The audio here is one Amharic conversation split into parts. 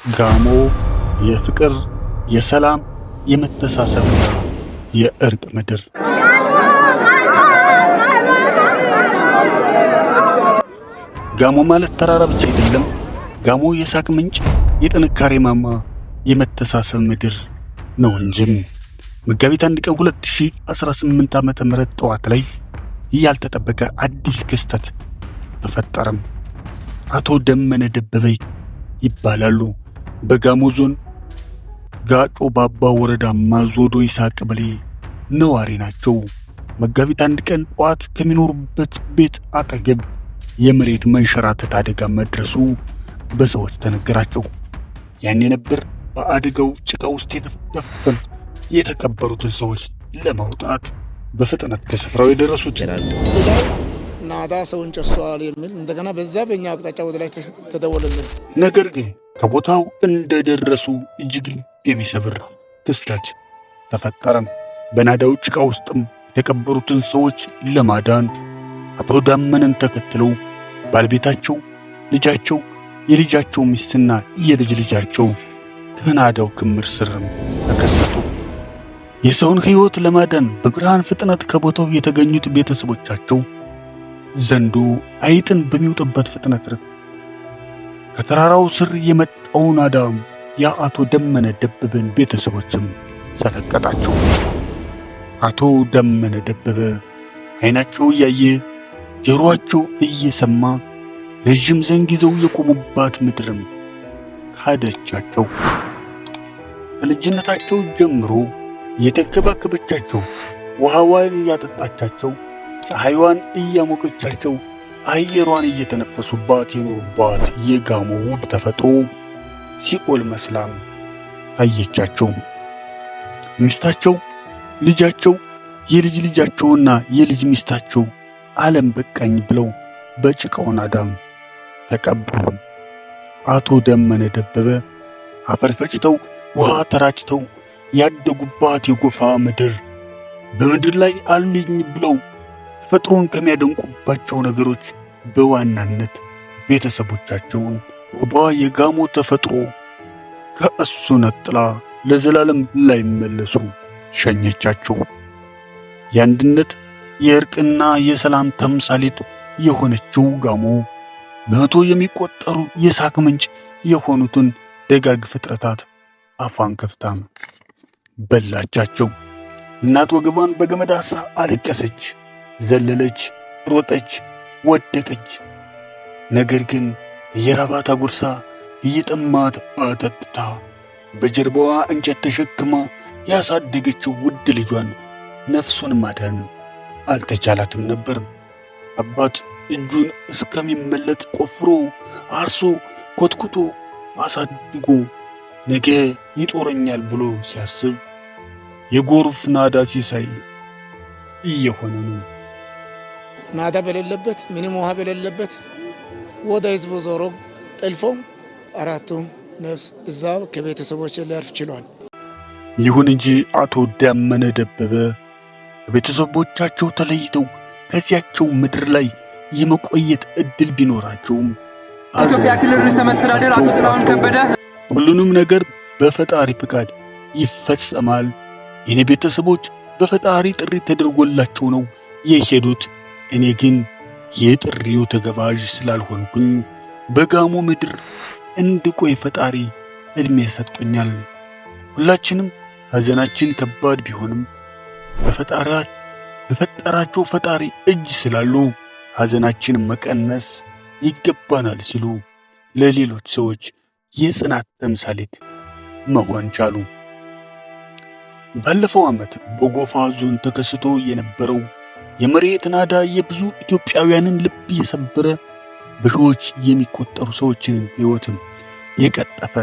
ጋሞ የፍቅር፣ የሰላም፣ የመተሳሰብና የእርቅ ምድር። ጋሞ ማለት ተራራ ብቻ አይደለም። ጋሞ የሳቅ ምንጭ፣ የጥንካሬ ማማ፣ የመተሳሰብ ምድር ነው እንጂም። መጋቢት 1 ቀን 2018 ዓመተ ምህረት ጠዋት ላይ ያልተጠበቀ አዲስ ክስተት ተፈጠረም። አቶ ደመነ ደበበ ይባላሉ። በጋሞ ዞን ጋጮ ባባ ወረዳ ማዞዶ ይሳቅ ቀበሌ ነዋሪ ናቸው። መጋቢት 1 ቀን ጠዋት ከሚኖሩበት ቤት አጠገብ የመሬት መንሸራተት አደጋ መድረሱ በሰዎች ተነገራቸው። ያኔ ነበር በአደጋው ጭቃ ውስጥ የተቀበሩትን ሰዎች ለማውጣት በፍጥነት ከስፍራው የደረሱት። ናዳ ሰውን ጨርሰዋል የሚል እንደገና በዛ በእኛ አቅጣጫ ወደ ላይ ተደወለልን። ነገር ግን ከቦታው እንደደረሱ እጅግ የሚሰብር ክስተት ተፈጠረም። በናዳው ጭቃ ውስጥም የተቀበሩትን ሰዎች ለማዳን አቶ ዳመነን ተከትለው ባለቤታቸው፣ ልጃቸው፣ የልጃቸው ሚስትና የልጅ ልጃቸው ከናዳው ክምር ስርም ተከሰቱ። የሰውን ሕይወት ለማዳን በብርሃን ፍጥነት ከቦታው የተገኙት ቤተሰቦቻቸው ዘንዶ አይጥን በሚውጥበት ፍጥነት ከተራራው ስር የመጣው ናዳ የአቶ ደመነ ደበበን ቤተሰቦችም ሰለቀጣቸው። አቶ ደመነ ደበበ ዓይናቸው እያየ ጆሮአቸው እየሰማ ረጅም ዘንግ ይዘው የቆሙባት ምድርም ካደቻቸው። ከልጅነታቸው ጀምሮ የተንከባከበቻቸው፣ ውሃዋን እያጠጣቻቸው፣ ፀሐይዋን እያሞቀቻቸው፣ አየሯን እየተነፈሱባት የኖሩባት የጋሞ ውብ ተፈጥሮ ሲኦል መስላም አየቻቸው። ሚስታቸው፣ ልጃቸው፣ የልጅ ልጃቸውና የልጅ ሚስታቸው ዓለም በቃኝ ብለው በጭቃው ናዳም ተቀበሩ። አቶ ደመነ ደበበ አፈር ፈጭተው ውሃ ተራጭተው ያደጉባት የጎፋ ምድር በምድር ላይ አሉኝ ብለው ተፈጥሮን ከሚያደንቁባቸው ነገሮች በዋናነት ቤተሰቦቻቸውን ውቧ የጋሞ ተፈጥሮ ከእሱ ነጥላ ለዘላለም ላይመለሱ ሸኘቻቸው። የአንድነት የእርቅና የሰላም ተምሳሌት የሆነችው ጋሞ በመቶ የሚቆጠሩ የሳቅ ምንጭ የሆኑትን ደጋግ ፍጥረታት አፏን ከፍታም በላቻቸው። እናት ወገቧን በገመድ አስራ አለቀሰች፣ ዘለለች፣ ሮጠች፣ ወደቀች። ነገር ግን እየራባት አጉርሳ እየጠማት አጠጥታ በጀርባዋ እንጨት ተሸክማ ያሳደገችው ውድ ልጇን ነፍሱን ማዳን አልተቻላትም ነበር። አባት እጁን እስከሚመለጥ ቆፍሮ አርሶ ኮትኩቶ አሳድጎ ነገ ይጦረኛል ብሎ ሲያስብ የጎርፍ ናዳ ሲሳይ እየሆነ ነው። ናዳ በሌለበት ምንም ውሃ በሌለበት ወደ ህዝቡ ዞሮ ጠልፎ አራቱ ነፍስ እዛ ከቤተሰቦች ሊያርፍ ችሏል። ይሁን እንጂ አቶ ደመነ ደበበ ከቤተሰቦቻቸው ተለይተው ከዚያቸው ምድር ላይ የመቆየት እድል ቢኖራቸውም ኢትዮጵያ ክልል ርዕሰ መስተዳድር አቶ ጥላሁን ከበደ ሁሉንም ነገር በፈጣሪ ፍቃድ ይፈጸማል፣ የኔ ቤተሰቦች በፈጣሪ ጥሪ ተደርጎላቸው ነው የሄዱት፣ እኔ ግን የጥሪው ተገባዥ ስላልሆንኩኝ በጋሞ ምድር እንድቆይ ፈጣሪ እድሜ ሰጥቶኛል። ሁላችንም ሐዘናችን ከባድ ቢሆንም በፈጠራቸው ፈጣሪ እጅ ስላሉ ሐዘናችን መቀነስ ይገባናል ሲሉ ለሌሎች ሰዎች የጽናት ተምሳሌት መሆን ቻሉ። ባለፈው ዓመት በጎፋ ዞን ተከስቶ የነበረው የመሬት ናዳ የብዙ ኢትዮጵያውያንን ልብ የሰበረ በሺዎች የሚቆጠሩ ሰዎችን ሕይወትም የቀጠፈ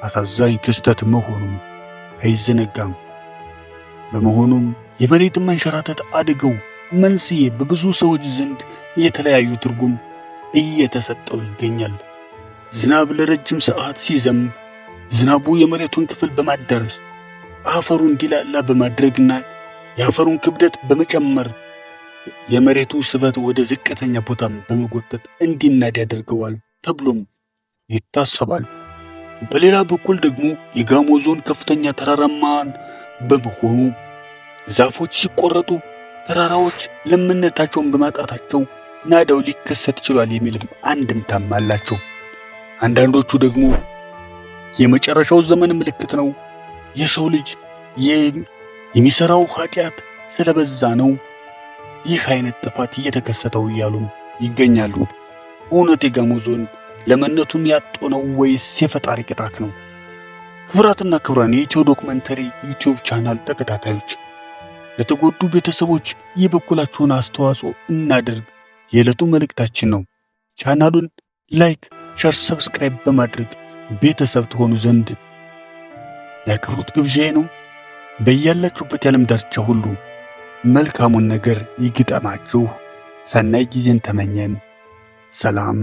አሳዛኝ ክስተት መሆኑን አይዘነጋም። በመሆኑም የመሬት መንሸራተት አደጋው መንስኤ በብዙ ሰዎች ዘንድ የተለያዩ ትርጉም እየተሰጠው ይገኛል። ዝናብ ለረጅም ሰዓት ሲዘንብ ዝናቡ የመሬቱን ክፍል በማዳረስ አፈሩ እንዲላላ በማድረግና የአፈሩን ክብደት በመጨመር የመሬቱ ስበት ወደ ዝቅተኛ ቦታ በመጎተት እንዲናድ ያደርገዋል ተብሎም ይታሰባል። በሌላ በኩል ደግሞ የጋሞ ዞን ከፍተኛ ተራራማን በመሆኑ ዛፎች ሲቆረጡ ተራራዎች ለምነታቸውን በማጣታቸው ናዳው ሊከሰት ይችላል የሚልም አንድምታም አላቸው። አንዳንዶቹ ደግሞ የመጨረሻው ዘመን ምልክት ነው፣ የሰው ልጅ የሚሰራው ኃጢአት ስለበዛ ነው ይህ አይነት ጥፋት እየተከሰተው እያሉም ይገኛሉ። እውነት የጋሞ ዞን ለመነቱን ያጦ ነው ወይስ የፈጣሪ ቅጣት ነው? ክብራትና ክብራን የኢትዮ ዶክመንተሪ ዩቲዩብ ቻናል ተከታታዮች ለተጎዱ ቤተሰቦች የበኩላችሁን አስተዋጽኦ እናድርግ የዕለቱ መልእክታችን ነው። ቻናሉን ላይክ፣ ሸር፣ ሰብስክራይብ በማድረግ ቤተሰብ ትሆኑ ዘንድ ያክብሩት ግብዣዬ ነው። በያላችሁበት የዓለም ዳርቻ ሁሉ መልካሙን ነገር ይግጠማችሁ። ሰናይ ጊዜን ተመኘን። ሰላም